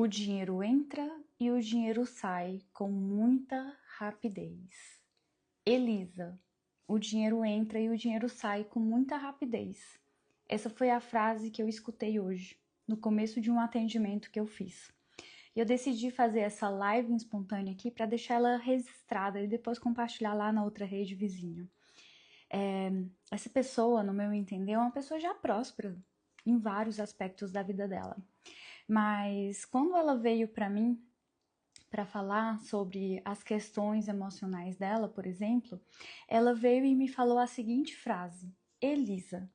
O dinheiro entra e o dinheiro sai com muita rapidez. Elisa, o dinheiro entra e o dinheiro sai com muita rapidez. Essa foi a frase que eu escutei hoje, no começo de um atendimento que eu fiz. E eu decidi fazer essa live espontânea aqui para deixar ela registrada e depois compartilhar lá na outra rede vizinha. Essa pessoa, no meu entender, é uma pessoa já próspera em vários aspectos da vida dela. Mas quando ela veio para mim para falar sobre as questões emocionais dela, por exemplo, ela veio e me falou a seguinte frase: Elisa,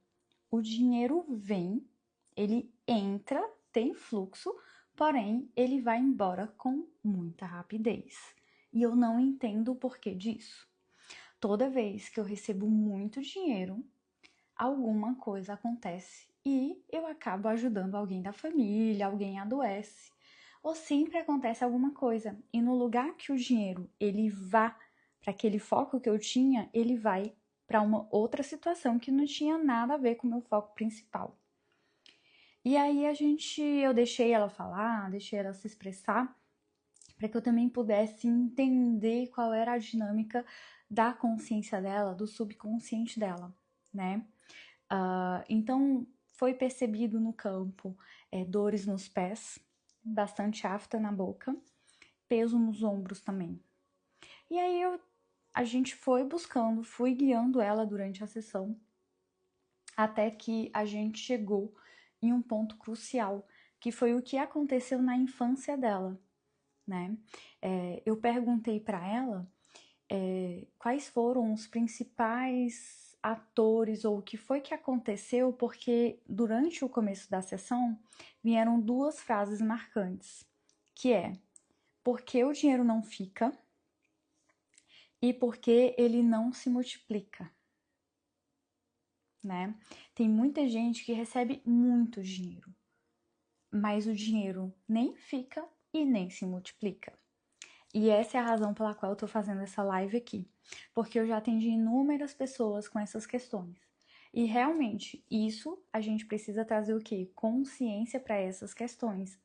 o dinheiro vem, ele entra, tem fluxo, porém ele vai embora com muita rapidez. E eu não entendo o porquê disso. Toda vez que eu recebo muito dinheiro, alguma coisa acontece e eu acabo ajudando alguém da família, alguém adoece, ou sempre acontece alguma coisa e no lugar que o dinheiro ele vá para aquele foco que eu tinha, ele vai para uma outra situação que não tinha nada a ver com o meu foco principal. E aí eu deixei ela falar, deixei ela se expressar, para que eu também pudesse entender qual era a dinâmica da consciência dela, do subconsciente dela, né? Então, foi percebido no campo dores nos pés, bastante afta na boca, peso nos ombros também. E aí a gente foi buscando, fui guiando ela durante a sessão, até que a gente chegou em um ponto crucial, que foi o que aconteceu na infância dela, né? Eu perguntei para ela quais foram os principais atores ou o que foi que aconteceu, porque durante o começo da sessão vieram duas frases marcantes, que é porque o dinheiro não fica e porque ele não se multiplica, né? Tem muita gente que recebe muito dinheiro, mas o dinheiro nem fica e nem se multiplica. E essa é a razão pela qual eu tô fazendo essa live aqui, porque eu já atendi inúmeras pessoas com essas questões. E realmente, isso a gente precisa trazer o quê? Consciência para essas questões.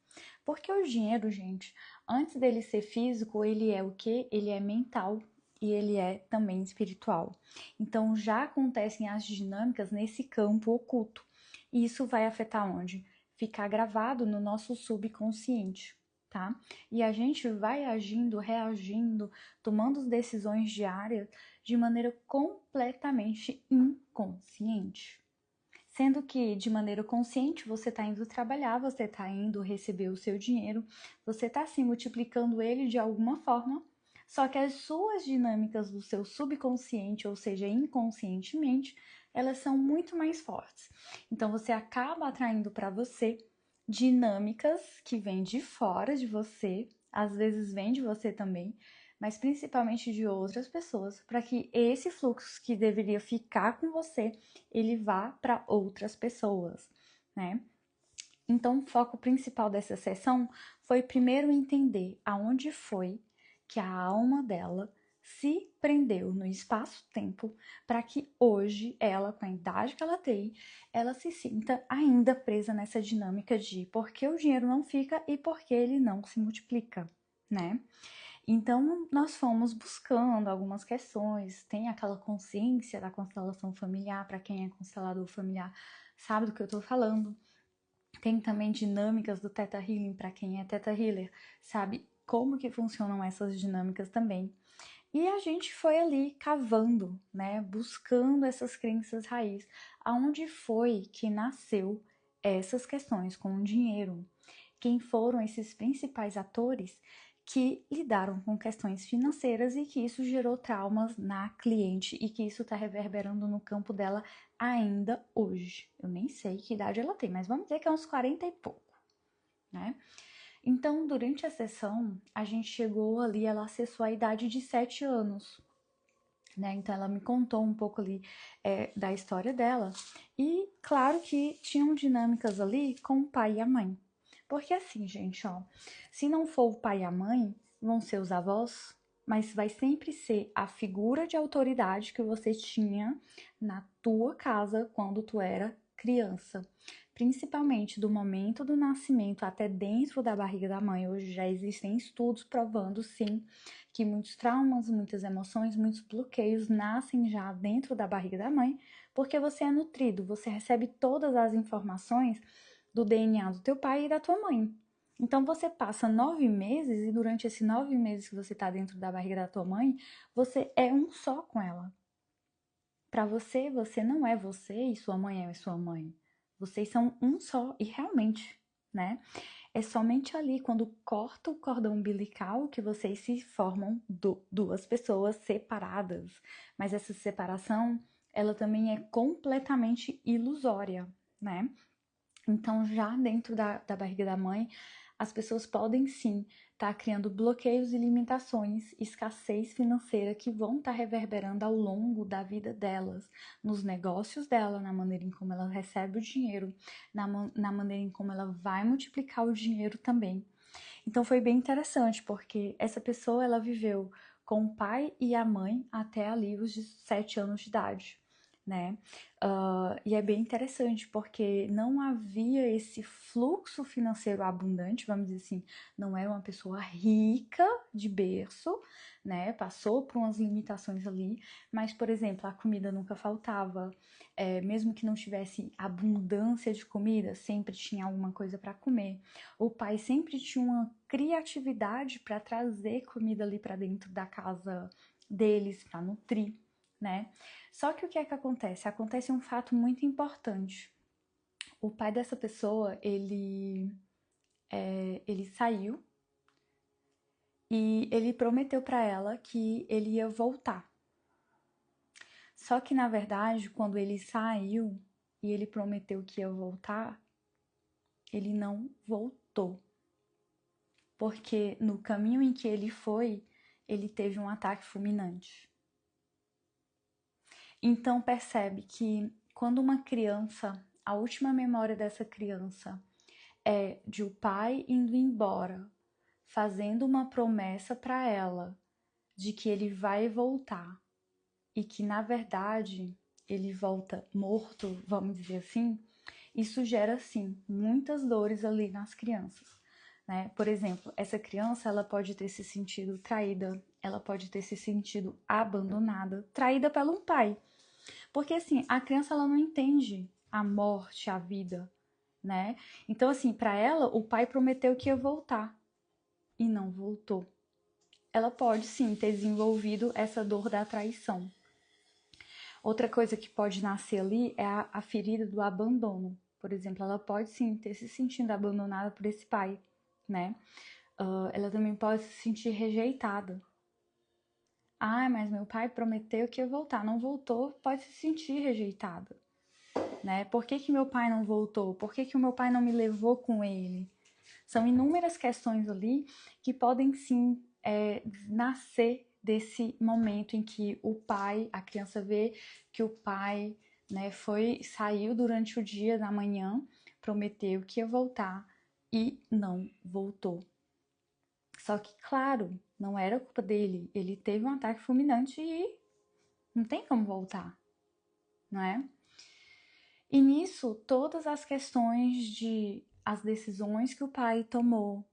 Porque o dinheiro, gente, antes dele ser físico, ele é o quê? Ele é mental e ele é também espiritual. Então já acontecem as dinâmicas nesse campo oculto. E isso vai afetar onde? Ficar gravado no nosso subconsciente, tá? E a gente vai agindo, reagindo, tomando decisões diárias de maneira completamente inconsciente. Sendo que de maneira consciente você está indo trabalhar, você está indo receber o seu dinheiro, você está se multiplicando ele de alguma forma, só que as suas dinâmicas do seu subconsciente, ou seja, inconscientemente, elas são muito mais fortes. Então você acaba atraindo para você dinâmicas que vêm de fora de você, às vezes vêm de você também, mas principalmente de outras pessoas, para que esse fluxo que deveria ficar com você, ele vá para outras pessoas, né? Então, o foco principal dessa sessão foi primeiro entender aonde foi que a alma dela se prendeu no espaço-tempo para que hoje ela, com a idade que ela tem, ela se sinta ainda presa nessa dinâmica de por que o dinheiro não fica e por que ele não se multiplica, né? Então, nós fomos buscando algumas questões, tem aquela consciência da constelação familiar, para quem é constelador familiar sabe do que eu estou falando. Tem também dinâmicas do Theta Healing, para quem é Theta Healer, sabe como que funcionam essas dinâmicas também. E a gente foi ali cavando, né, buscando essas crenças raiz, aonde foi que nasceu essas questões com o dinheiro. Quem foram esses principais atores que lidaram com questões financeiras e que isso gerou traumas na cliente e que isso está reverberando no campo dela ainda hoje. Eu nem sei que idade ela tem, mas vamos dizer que é uns 40 e pouco, né? Então, durante a sessão, a gente chegou ali, ela acessou a idade de 7 anos, né? Então, ela me contou um pouco ali da história dela. E, claro que tinham dinâmicas ali com o pai e a mãe. Porque assim, gente, ó, se não for o pai e a mãe, vão ser os avós, mas vai sempre ser a figura de autoridade que você tinha na tua casa quando tu era criança. principalmente do momento do nascimento até dentro da barriga da mãe. Hoje já existem estudos provando, sim, que muitos traumas, muitas emoções, muitos bloqueios nascem já dentro da barriga da mãe, porque você é nutrido, você recebe todas as informações do DNA do teu pai e da tua mãe. Então você passa 9 meses e durante esses 9 meses que você está dentro da barriga da tua mãe, você é um só com ela. Para você, você não é você e sua mãe é sua mãe. Vocês são um só e realmente, né? É somente ali quando corta o cordão umbilical que vocês se formam duas pessoas separadas. Mas essa separação, ela também é completamente ilusória, né? Então, já dentro da barriga da mãe, as pessoas podem sim estar criando bloqueios e limitações, escassez financeira que vão estar reverberando ao longo da vida delas, nos negócios dela, na maneira em como ela recebe o dinheiro, na maneira em como ela vai multiplicar o dinheiro também. Então foi bem interessante, porque essa pessoa ela viveu com o pai e a mãe até ali os 7 anos de idade, né? E é bem interessante porque não havia esse fluxo financeiro abundante, vamos dizer assim, não era uma pessoa rica de berço, né? Passou por umas limitações ali, mas, por exemplo, a comida nunca faltava, mesmo que não tivesse abundância de comida, sempre tinha alguma coisa para comer. O pai sempre tinha uma criatividade para trazer comida ali para dentro da casa deles, para nutrir, né? Só que o que é que acontece? Acontece um fato muito importante. O pai dessa pessoa, ele saiu e ele prometeu para ela que ele ia voltar. Só que, na verdade, quando ele saiu e ele prometeu que ia voltar, ele não voltou. Porque no caminho em que ele foi, ele teve um ataque fulminante. Então percebe que quando uma criança, a última memória dessa criança é de o pai indo embora, fazendo uma promessa para ela de que ele vai voltar e que na verdade ele volta morto, vamos dizer assim, isso gera sim muitas dores ali nas crianças, né? Por exemplo, essa criança ela pode ter se sentido traída, ela pode ter se sentido abandonada, traída pelo pai. Porque assim, a criança ela não entende a morte, a vida, né? Então assim, para ela o pai prometeu que ia voltar e não voltou. Ela pode sim ter desenvolvido essa dor da traição. Outra coisa que pode nascer ali é a ferida do abandono. Por exemplo, ela pode sim ter se sentindo abandonada por esse pai, né? Ela também pode se sentir rejeitada. Ah, mas meu pai prometeu que ia voltar, não voltou, pode se sentir rejeitada, né? Por que que meu pai não voltou? Por que que o meu pai não me levou com ele? São inúmeras questões ali que podem sim nascer desse momento em que o pai, a criança vê que o pai, né, saiu durante o dia da manhã, prometeu que ia voltar e não voltou. Só que, claro, não era culpa dele. Ele teve um ataque fulminante e não tem como voltar, não é? E nisso, todas as questões de as decisões que o pai tomou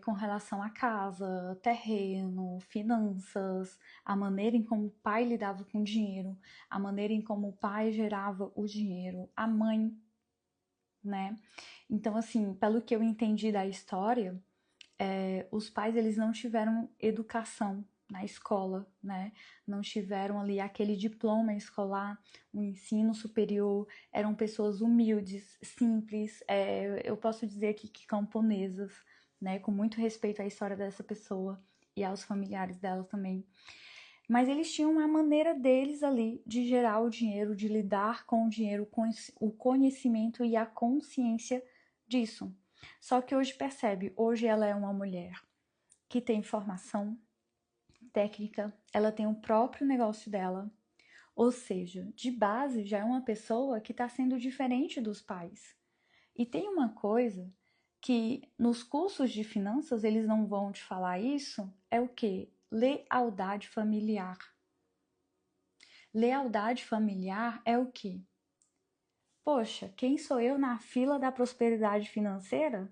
com relação à casa, terreno, finanças, a maneira em como o pai lidava com o dinheiro, a maneira em como o pai gerava o dinheiro, a mãe, né? Então, assim, pelo que eu entendi da história, os pais eles não tiveram educação na escola, né? Não tiveram ali aquele diploma escolar, um ensino superior, eram pessoas humildes, simples, eu posso dizer aqui que camponesas, né? Com muito respeito à história dessa pessoa e aos familiares dela também. Mas eles tinham uma maneira deles ali de gerar o dinheiro, de lidar com o dinheiro, com o conhecimento e a consciência disso. Só que hoje percebe, hoje ela é uma mulher que tem formação técnica, ela tem o próprio negócio dela, ou seja, de base já é uma pessoa que está sendo diferente dos pais. E tem uma coisa que nos cursos de finanças eles não vão te falar isso, é o que? Lealdade familiar. Lealdade familiar é o que? Poxa, quem sou eu na fila da prosperidade financeira?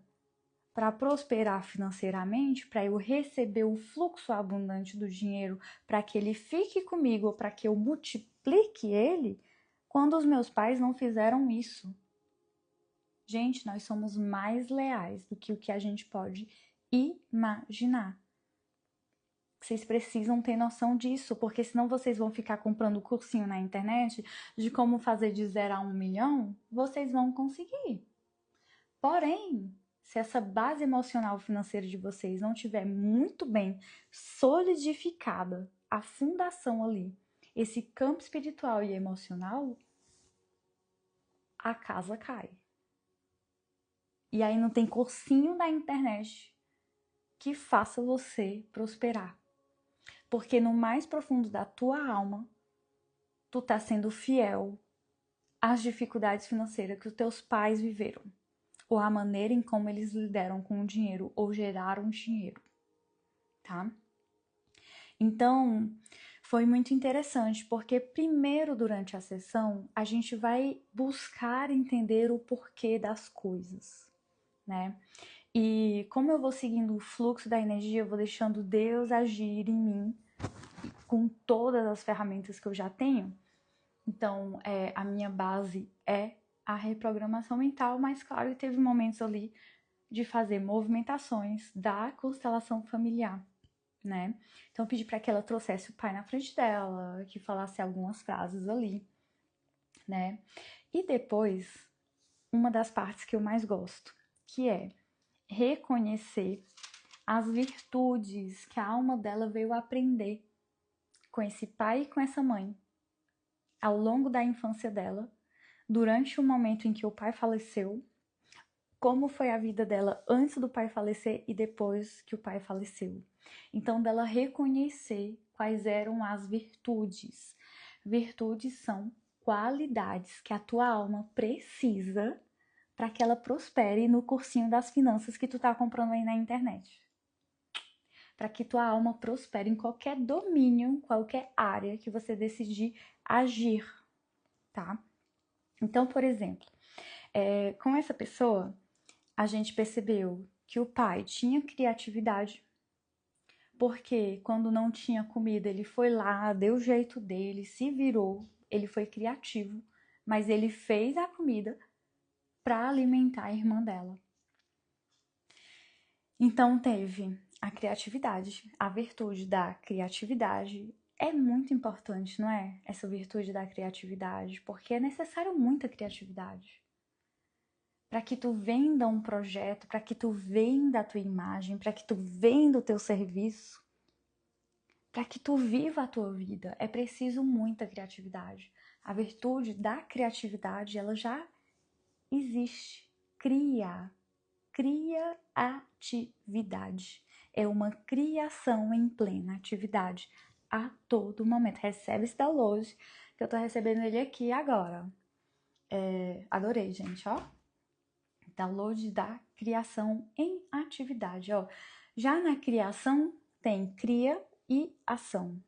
Para prosperar financeiramente, para eu receber o fluxo abundante do dinheiro, para que ele fique comigo, ou para que eu multiplique ele, quando os meus pais não fizeram isso. Gente, nós somos mais leais do que o que a gente pode imaginar. Vocês precisam ter noção disso, porque senão vocês vão ficar comprando cursinho na internet de como fazer de 0 a 1 milhão, vocês vão conseguir. Porém, se essa base emocional financeira de vocês não tiver muito bem solidificada, a fundação ali, esse campo espiritual e emocional, a casa cai. E aí não tem cursinho da internet que faça você prosperar. Porque no mais profundo da tua alma, tu tá sendo fiel às dificuldades financeiras que os teus pais viveram, ou a maneira em como eles lidaram com o dinheiro ou geraram dinheiro, tá? Então, foi muito interessante, porque primeiro durante a sessão, a gente vai buscar entender o porquê das coisas, né? E como eu vou seguindo o fluxo da energia, eu vou deixando Deus agir em mim com todas as ferramentas que eu já tenho. Então, a minha base é a reprogramação mental, mas claro que teve momentos ali de fazer movimentações da constelação familiar, né? Então, eu pedi para que ela trouxesse o pai na frente dela, que falasse algumas frases ali, né? E depois, uma das partes que eu mais gosto, que é reconhecer as virtudes que a alma dela veio aprender com esse pai e com essa mãe ao longo da infância dela, durante o momento em que o pai faleceu, como foi a vida dela antes do pai falecer e depois que o pai faleceu. Então, dela reconhecer quais eram as virtudes. Virtudes são qualidades que a tua alma precisa para que ela prospere no cursinho das finanças que tu tá comprando aí na internet. Para que tua alma prospere em qualquer domínio, qualquer área que você decidir agir, tá? Então, por exemplo, com essa pessoa, a gente percebeu que o pai tinha criatividade, porque quando não tinha comida, ele foi lá, deu o jeito dele, se virou, ele foi criativo, mas ele fez a comida para alimentar a irmã dela. Então teve a criatividade, a virtude da criatividade. É muito importante, não é? Essa virtude da criatividade, porque é necessário muita criatividade. Para que tu venda um projeto, para que tu venda a tua imagem, para que tu venda o teu serviço, para que tu viva a tua vida, é preciso muita criatividade. A virtude da criatividade, ela já existe. Criatividade. É uma criação em plena atividade a todo momento. Recebe esse download que eu tô recebendo ele aqui agora. Adorei, gente, ó. Download da criação em atividade, ó. Já na criação tem cria e ação.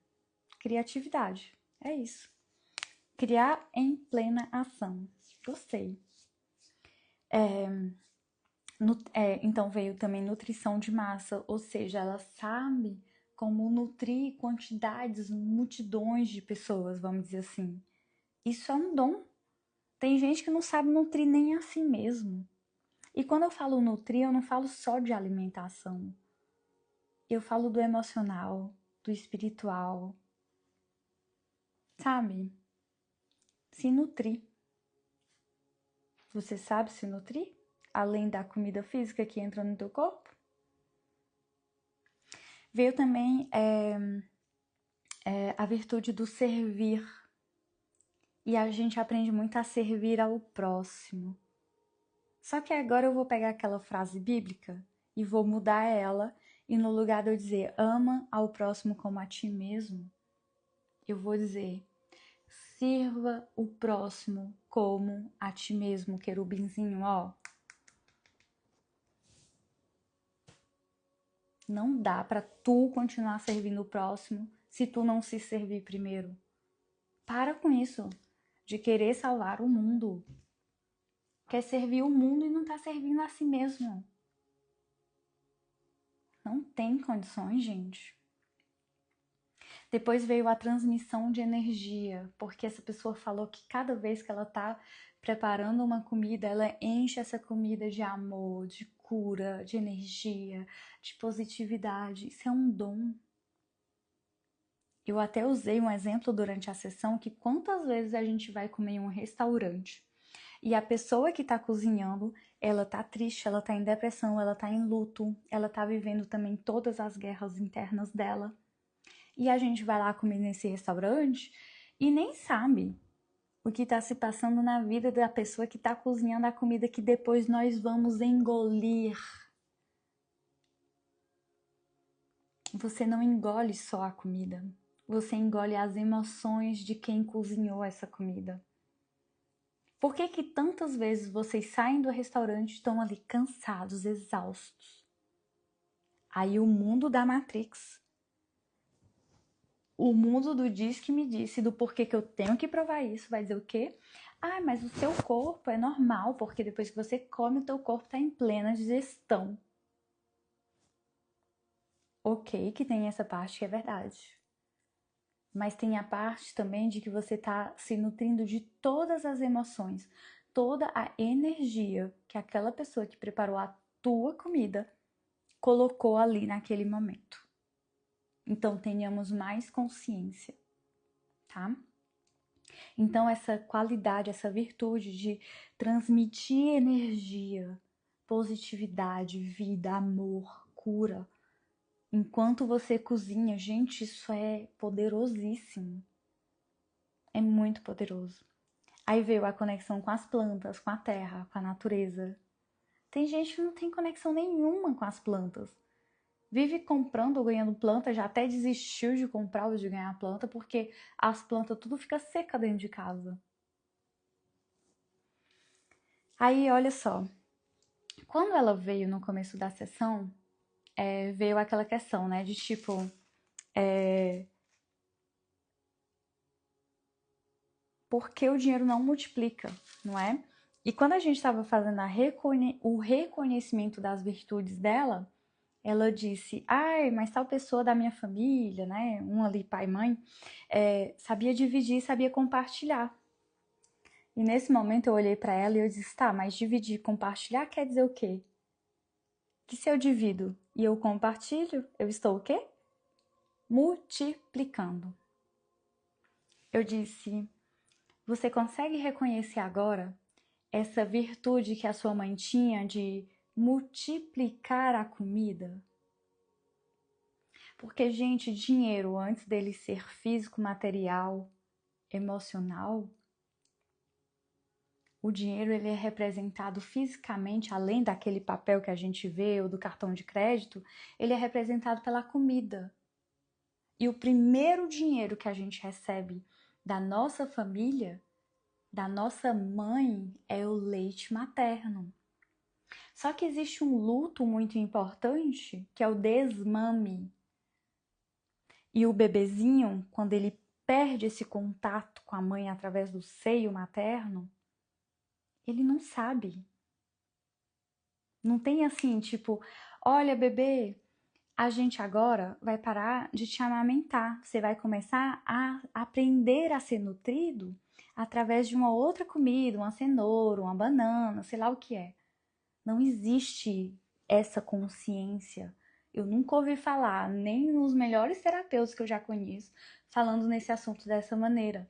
Criatividade, é isso. Criar em plena ação. Gostei. Então veio também nutrição de massa, ou seja, ela sabe como nutrir quantidades, multidões de pessoas, vamos dizer assim. Isso é um dom. Tem gente que não sabe nutrir nem a si mesmo. E quando eu falo nutrir, eu não falo só de alimentação. Eu falo do emocional, do espiritual. Sabe? Se nutrir. Você sabe se nutrir? Além da comida física que entra no teu corpo? Veio também a virtude do servir. E a gente aprende muito a servir ao próximo. Só que agora eu vou pegar aquela frase bíblica e vou mudar ela. E no lugar de eu dizer ama ao próximo como a ti mesmo, eu vou dizer sirva o próximo como a ti mesmo, querubinzinho, ó. Não dá pra tu continuar servindo o próximo se tu não se servir primeiro. Para com isso de querer salvar o mundo. quer servir o mundo e não tá servindo a si mesmo. Não tem condições, gente. Depois veio a transmissão de energia, porque essa pessoa falou que cada vez que ela tá preparando uma comida, ela enche essa comida de amor, de cura, de energia, de positividade. Isso é um dom. Eu até usei um exemplo durante a sessão que quantas vezes a gente vai comer em um restaurante e a pessoa que tá cozinhando, ela tá triste, ela tá em depressão, ela tá em luto, ela tá vivendo também todas as guerras internas dela. E a gente vai lá comer nesse restaurante e nem sabe o que está se passando na vida da pessoa que está cozinhando a comida que depois nós vamos engolir. Você não engole só a comida, você engole as emoções de quem cozinhou essa comida. Por que que tantas vezes vocês saem do restaurante e estão ali cansados, exaustos? Aí o mundo da Matrix, o mundo do diz que me disse, do porquê que eu tenho que provar isso, vai dizer o quê? Ah, mas o seu corpo é normal, porque depois que você come, o teu corpo está em plena digestão. Ok, que tem essa parte que é verdade. Mas tem a parte também de que você está se nutrindo de todas as emoções, toda a energia que aquela pessoa que preparou a tua comida colocou ali naquele momento. Então tenhamos mais consciência, tá? Então essa qualidade, essa virtude de transmitir energia, positividade, vida, amor, cura, enquanto você cozinha, gente, isso é poderosíssimo. É muito poderoso. Aí veio a conexão com as plantas, com a terra, com a natureza. Tem gente que não tem conexão nenhuma com as plantas. Vive comprando ou ganhando planta, já até desistiu de comprar ou de ganhar planta, porque as plantas tudo fica seca dentro de casa. Aí, olha só, quando ela veio no começo da sessão, veio aquela questão, né, de tipo, por que o dinheiro não multiplica, não é? E quando a gente estava fazendo o reconhecimento das virtudes dela, ela disse, ai, mas tal pessoa da minha família, né, um ali, pai e mãe, sabia dividir, sabia compartilhar. E nesse momento eu olhei para ela e eu disse, tá, mas dividir, compartilhar quer dizer o quê? Que se eu divido e eu compartilho, eu estou o quê? Multiplicando. Eu disse, você consegue reconhecer agora essa virtude que a sua mãe tinha de multiplicar a comida? Porque, gente, dinheiro, antes dele ser físico, material, emocional, o dinheiro ele é representado fisicamente, além daquele papel que a gente vê ou do cartão de crédito, ele é representado pela comida. E o primeiro dinheiro que a gente recebe da nossa família, da nossa mãe, é o leite materno. Só que existe um luto muito importante, que é o desmame. E o bebezinho, quando ele perde esse contato com a mãe através do seio materno, ele não sabe. Não tem assim, tipo, olha, bebê, a gente agora vai parar de te amamentar. Você vai começar a aprender a ser nutrido através de uma outra comida, uma cenoura, uma banana, sei lá o que é. Não existe essa consciência. Eu nunca ouvi falar, nem nos melhores terapeutas que eu já conheço, falando nesse assunto dessa maneira.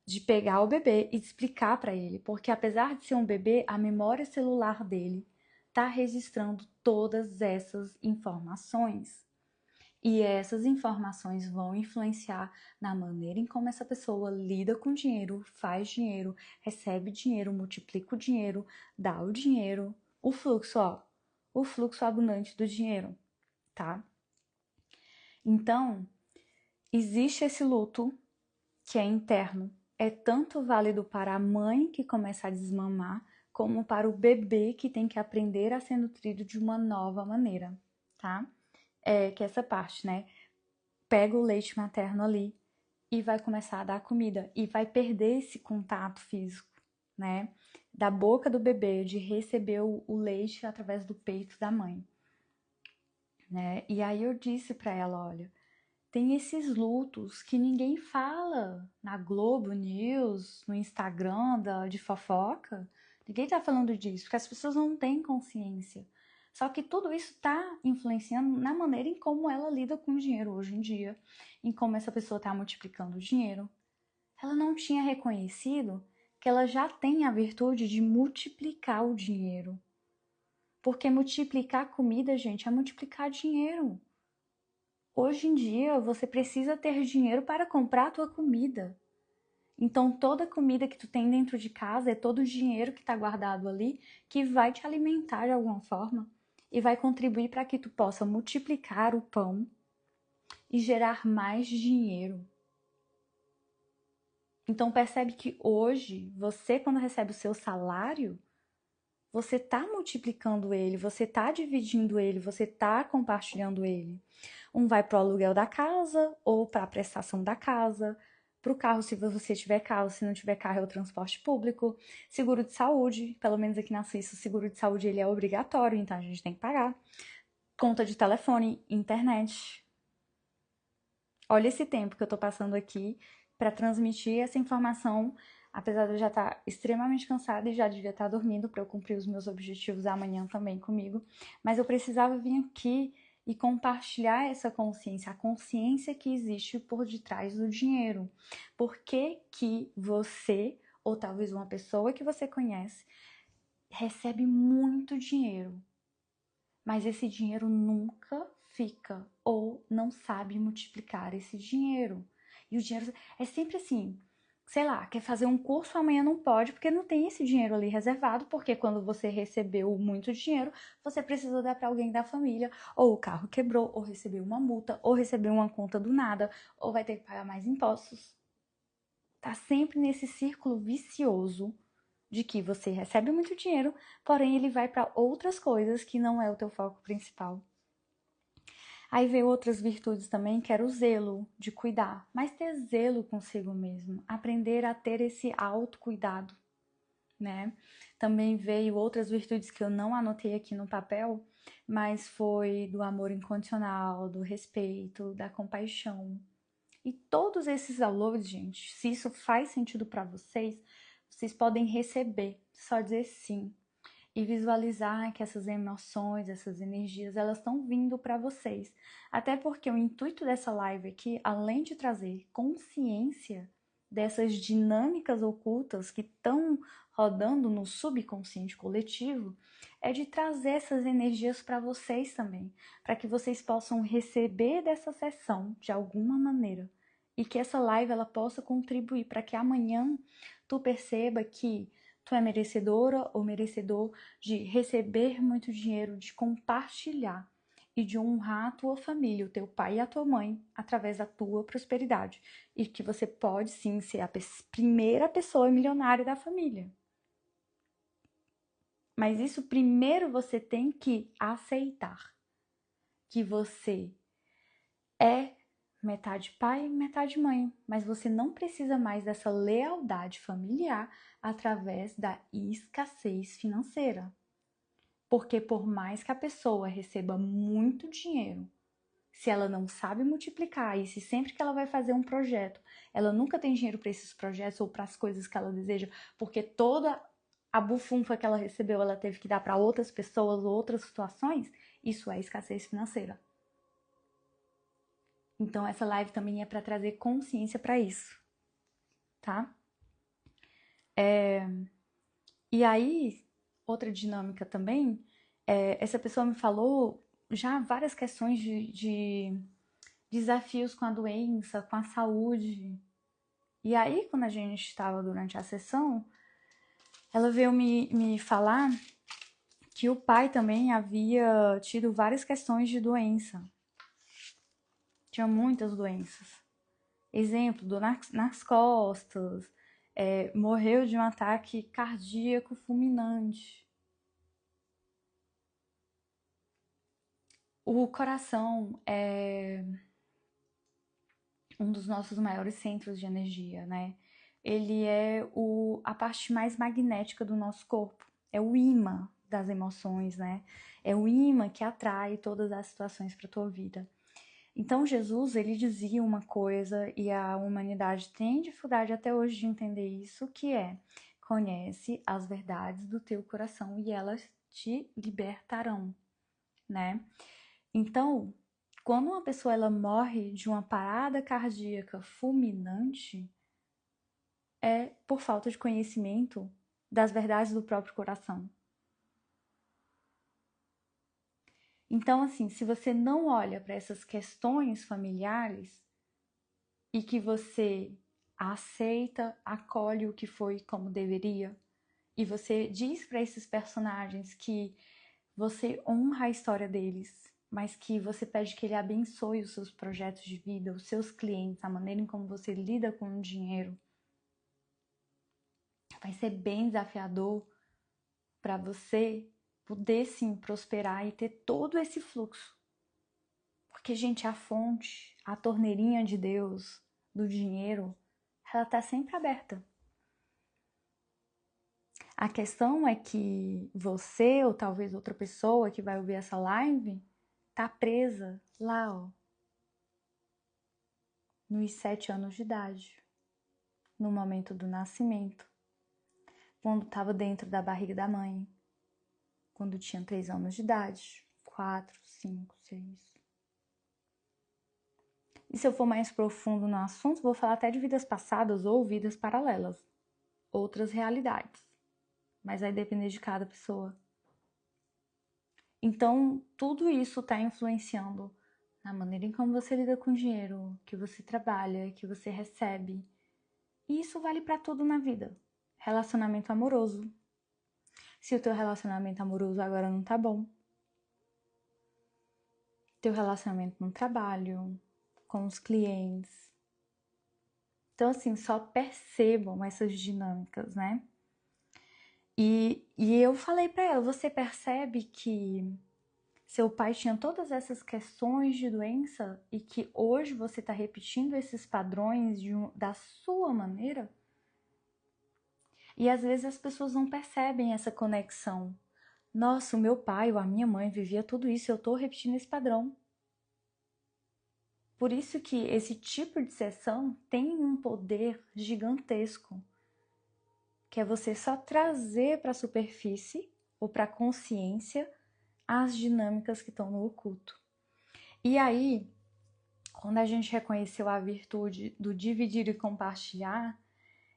De pegar o bebê e explicar para ele, porque apesar de ser um bebê, a memória celular dele está registrando todas essas informações. E essas informações vão influenciar na maneira em como essa pessoa lida com dinheiro, faz dinheiro, recebe dinheiro, multiplica o dinheiro, dá o dinheiro, o fluxo, ó, o fluxo abundante do dinheiro, tá? Então, existe esse luto que é interno. É tanto válido para a mãe que começa a desmamar, como para o bebê que tem que aprender a ser nutrido de uma nova maneira, tá? Que essa parte, né? Pega o leite materno ali e vai começar a dar comida e vai perder esse contato físico, né? da boca do bebê, de receber o leite através do peito da mãe, né? E aí eu disse para ela, olha, tem esses lutos que ninguém fala na Globo News, no Instagram de fofoca. Ninguém tá falando disso, porque as pessoas não têm consciência. Só que tudo isso tá influenciando na maneira em como ela lida com o dinheiro hoje em dia, em como essa pessoa tá multiplicando o dinheiro. Ela não tinha reconhecido que ela já tem a virtude de multiplicar o dinheiro. Porque multiplicar comida, gente, é multiplicar dinheiro. Hoje em dia, você precisa ter dinheiro para comprar a tua comida. Então, toda a comida que tu tem dentro de casa é todo o dinheiro que está guardado ali que vai te alimentar de alguma forma e vai contribuir para que tu possa multiplicar o pão e gerar mais dinheiro. Então, percebe que hoje, você, quando recebe o seu salário, você está multiplicando ele, você está dividindo ele, você está compartilhando ele. Um vai para o aluguel da casa ou para a prestação da casa, para o carro se você tiver carro, se não tiver carro é o transporte público, seguro de saúde, pelo menos aqui na Suíça o seguro de saúde ele é obrigatório, então a gente tem que pagar. Conta de telefone, internet. Olha esse tempo que eu tô passando aqui para transmitir essa informação, apesar de eu já estar extremamente cansada e já devia estar dormindo para eu cumprir os meus objetivos amanhã também comigo, mas eu precisava vir aqui e compartilhar essa consciência, a consciência que existe por detrás do dinheiro. Por que que você, ou talvez uma pessoa que você conhece, recebe muito dinheiro, mas esse dinheiro nunca fica ou não sabe multiplicar esse dinheiro. E o dinheiro é sempre assim, sei lá, quer fazer um curso amanhã não pode porque não tem esse dinheiro ali reservado, porque quando você recebeu muito dinheiro, você precisou dar para alguém da família, ou o carro quebrou, ou recebeu uma multa, ou recebeu uma conta do nada, ou vai ter que pagar mais impostos. Tá sempre nesse círculo vicioso de que você recebe muito dinheiro, porém ele vai para outras coisas que não é o teu foco principal. Aí veio outras virtudes também, que era o zelo de cuidar, mas ter zelo consigo mesmo, aprender a ter esse autocuidado, né? Também veio outras virtudes que eu não anotei aqui no papel, mas foi do amor incondicional, do respeito, da compaixão. E todos esses valores, gente, se isso faz sentido para vocês, vocês podem receber, só dizer sim e visualizar que essas emoções, essas energias, elas estão vindo para vocês. Até porque o intuito dessa live aqui, além de trazer consciência dessas dinâmicas ocultas que estão rodando no subconsciente coletivo, é de trazer essas energias para vocês também, para que vocês possam receber dessa sessão de alguma maneira e que essa live ela possa contribuir para que amanhã tu perceba que tu é merecedora ou merecedor de receber muito dinheiro, de compartilhar e de honrar a tua família, o teu pai e a tua mãe, através da tua prosperidade. E que você pode sim ser a primeira pessoa milionária da família. Mas isso primeiro você tem que aceitar que você é metade pai, metade mãe, mas você não precisa mais dessa lealdade familiar através da escassez financeira. Porque por mais que a pessoa receba muito dinheiro, se ela não sabe multiplicar e se sempre que ela vai fazer um projeto, ela nunca tem dinheiro para esses projetos ou para as coisas que ela deseja, porque toda a bufunfa que ela recebeu, ela teve que dar para outras pessoas ou outras situações, isso é escassez financeira. Então essa live também é para trazer consciência para isso, tá? E aí, outra dinâmica também, essa pessoa me falou já várias questões de desafios com a doença, com a saúde. E aí, quando a gente estava durante a sessão, ela veio me falar que o pai também havia tido várias questões de doença. Tinha muitas doenças. Exemplo, dor nas costas, morreu de um ataque cardíaco fulminante. O coração é um dos nossos maiores centros de energia, né? ele é a parte mais magnética do nosso corpo. É o imã das emoções, né? É o imã que atrai todas as situações para a tua vida. Então Jesus, ele dizia uma coisa e a humanidade tem dificuldade até hoje de entender isso, que é: conhece as verdades do teu coração e elas te libertarão, né? Então, quando uma pessoa ela morre de uma parada cardíaca fulminante, é por falta de conhecimento das verdades do próprio coração. Então, assim, se você não olha para essas questões familiares e que você aceita, acolhe o que foi como deveria, e você diz para esses personagens que você honra a história deles, mas que você pede que ele abençoe os seus projetos de vida, os seus clientes, a maneira em como você lida com o dinheiro, vai ser bem desafiador para você poder sim prosperar e ter todo esse fluxo. Porque, gente, a fonte, a torneirinha de Deus, do dinheiro, ela tá sempre aberta. A questão é que você ou talvez outra pessoa que vai ouvir essa live tá presa lá, ó, nos 7 anos de idade, no momento do nascimento, quando estava dentro da barriga da mãe, quando tinha 3 anos de idade, 4, 5, 6. E se eu for mais profundo no assunto, vou falar até de vidas passadas ou vidas paralelas, outras realidades. Mas vai depender de cada pessoa. Então, tudo isso está influenciando na maneira em como você lida com o dinheiro, que você trabalha, que você recebe. E isso vale para tudo na vida. Relacionamento amoroso. Se o teu relacionamento amoroso agora não tá bom, teu relacionamento no trabalho, com os clientes. Então, assim, só percebam essas dinâmicas, né? E eu falei para ela, você percebe que seu pai tinha todas essas questões de doença e que hoje você está repetindo esses padrões da sua maneira? E às vezes as pessoas não percebem essa conexão. Nossa, o meu pai ou a minha mãe vivia tudo isso e eu estou repetindo esse padrão. Por isso que esse tipo de sessão tem um poder gigantesco, que é você só trazer para a superfície ou para a consciência as dinâmicas que estão no oculto. E aí, quando a gente reconheceu a virtude do dividir e compartilhar,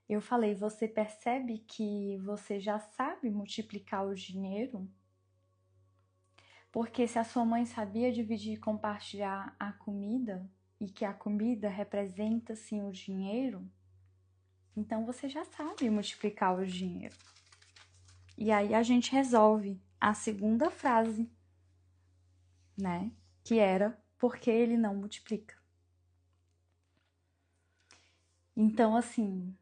eu falei, você percebe que você já sabe multiplicar o dinheiro? Porque se a sua mãe sabia dividir e compartilhar a comida, e que a comida representa sim o dinheiro, então você já sabe multiplicar o dinheiro. E aí a gente resolve a segunda frase, né? Que era, porque ele não multiplica. Então, assim,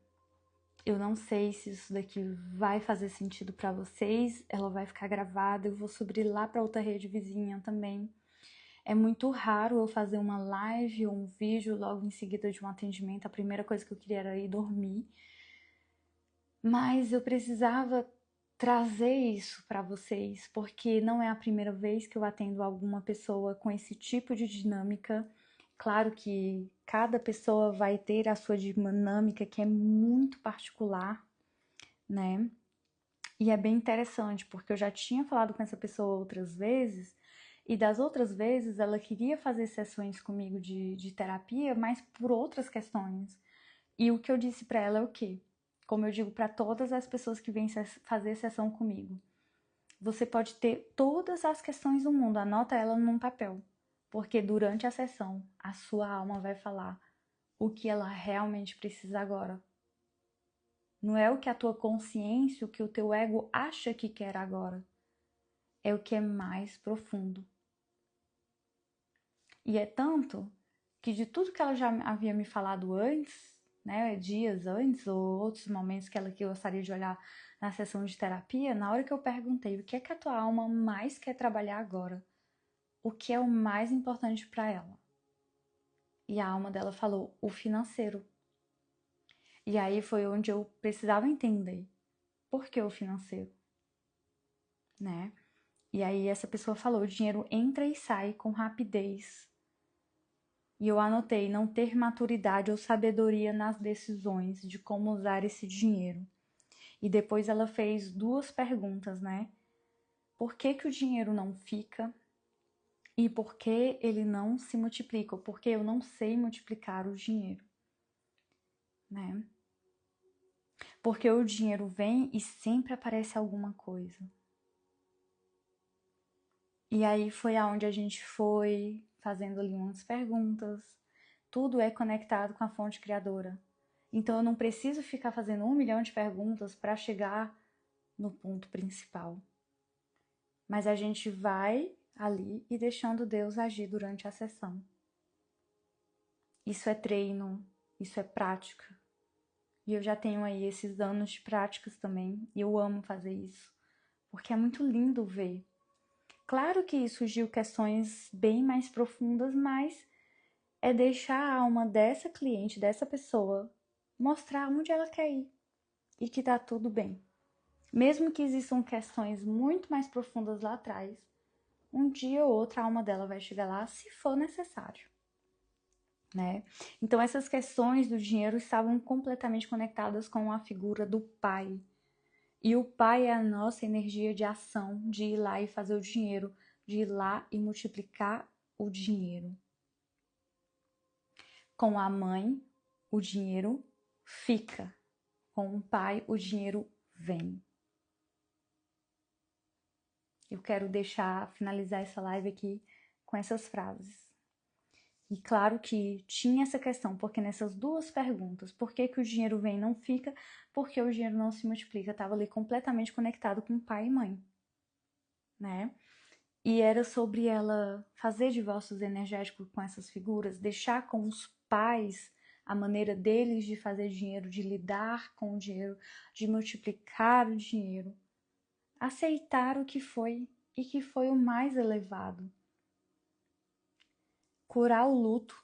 eu não sei se isso daqui vai fazer sentido para vocês, ela vai ficar gravada, eu vou subir lá para outra rede vizinha também. É muito raro eu fazer uma live ou um vídeo logo em seguida de um atendimento, a primeira coisa que eu queria era ir dormir. Mas eu precisava trazer isso para vocês, porque não é a primeira vez que eu atendo alguma pessoa com esse tipo de dinâmica. Claro que cada pessoa vai ter a sua dinâmica que é muito particular, né? E é bem interessante, porque eu já tinha falado com essa pessoa outras vezes, e das outras vezes ela queria fazer sessões comigo de terapia, mas por outras questões. E o que eu disse para ela é o quê? Como eu digo para todas as pessoas que vêm fazer sessão comigo. Você pode ter todas as questões do mundo, anota ela num papel. Porque durante a sessão, a sua alma vai falar o que ela realmente precisa agora. Não é o que a tua consciência, o que o teu ego acha que quer agora. É o que é mais profundo. E é tanto que de tudo que ela já havia me falado antes, né, dias antes ou outros momentos que ela que gostaria de olhar na sessão de terapia, na hora que eu perguntei o que é que a tua alma mais quer trabalhar agora, o que é o mais importante para ela, e a alma dela falou o financeiro. E aí foi onde eu precisava entender por que o financeiro, né? E aí essa pessoa falou, o dinheiro entra e sai com rapidez. E eu anotei não ter maturidade ou sabedoria nas decisões de como usar esse dinheiro. E depois ela fez 2 perguntas, né? Por que que o dinheiro não fica? E por que ele não se multiplica? Ou por que eu não sei multiplicar o dinheiro, né? Porque o dinheiro vem e sempre aparece alguma coisa. E aí foi aonde a gente foi fazendo ali umas perguntas. Tudo é conectado com a fonte criadora. Então eu não preciso ficar fazendo 1 milhão de perguntas para chegar no ponto principal. Mas a gente vai ali e deixando Deus agir durante a sessão. Isso é treino, isso é prática. E eu já tenho aí esses anos de práticas também, e eu amo fazer isso, porque é muito lindo ver. Claro que surgiu questões bem mais profundas, mas é deixar a alma dessa cliente, dessa pessoa, mostrar onde ela quer ir e que tá tudo bem. Mesmo que existam questões muito mais profundas lá atrás, um dia ou outro a alma dela vai chegar lá se for necessário, né? Então essas questões do dinheiro estavam completamente conectadas com a figura do pai. E o pai é a nossa energia de ação, de ir lá e fazer o dinheiro, de ir lá e multiplicar o dinheiro. Com a mãe, o dinheiro fica. Com o pai, o dinheiro vem. Eu quero finalizar essa live aqui com essas frases. E claro que tinha essa questão, porque nessas 2 perguntas, por que que o dinheiro vem e não fica, porque o dinheiro não se multiplica, estava ali completamente conectado com pai e mãe, né? E era sobre ela fazer divórcios energéticos com essas figuras, deixar com os pais a maneira deles de fazer dinheiro, de lidar com o dinheiro, de multiplicar o dinheiro, aceitar o que foi e que foi o mais elevado. Curar o luto,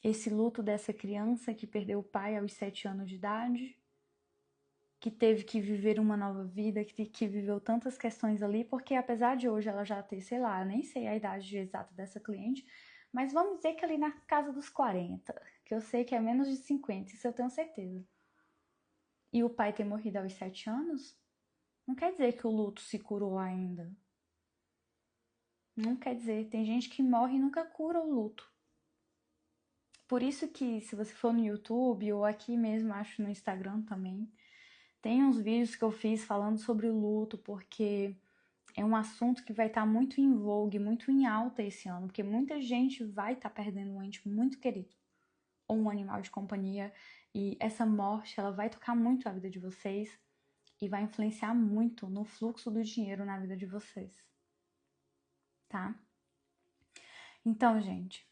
esse luto dessa criança que perdeu o pai aos 7 anos de idade, que teve que viver uma nova vida, que viveu tantas questões ali, porque apesar de hoje ela já ter, sei lá, nem sei a idade exata dessa cliente, mas vamos dizer que ali na casa dos 40, que eu sei que é menos de 50, isso eu tenho certeza. E o pai ter morrido aos 7 anos, não quer dizer que o luto se curou ainda. Não quer dizer, tem gente que morre e nunca cura o luto. Por isso que se você for no YouTube ou aqui mesmo, acho no Instagram também, tem uns vídeos que eu fiz falando sobre o luto, porque é um assunto que vai estar muito em vogue, muito em alta esse ano, porque muita gente vai estar perdendo um ente muito querido ou um animal de companhia, e essa morte, ela vai tocar muito a vida de vocês e vai influenciar muito no fluxo do dinheiro na vida de vocês, tá? Então, gente,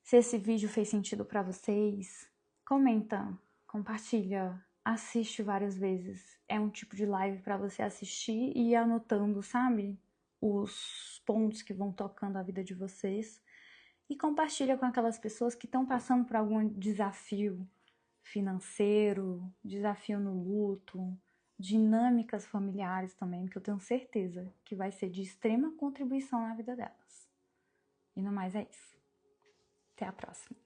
se esse vídeo fez sentido para vocês, comenta, compartilha, assiste várias vezes. É um tipo de live para você assistir e ir anotando, sabe? Os pontos que vão tocando a vida de vocês. E compartilha com aquelas pessoas que estão passando por algum desafio financeiro, desafio no luto, dinâmicas familiares também, que eu tenho certeza que vai ser de extrema contribuição na vida delas. E no mais é isso. Até a próxima.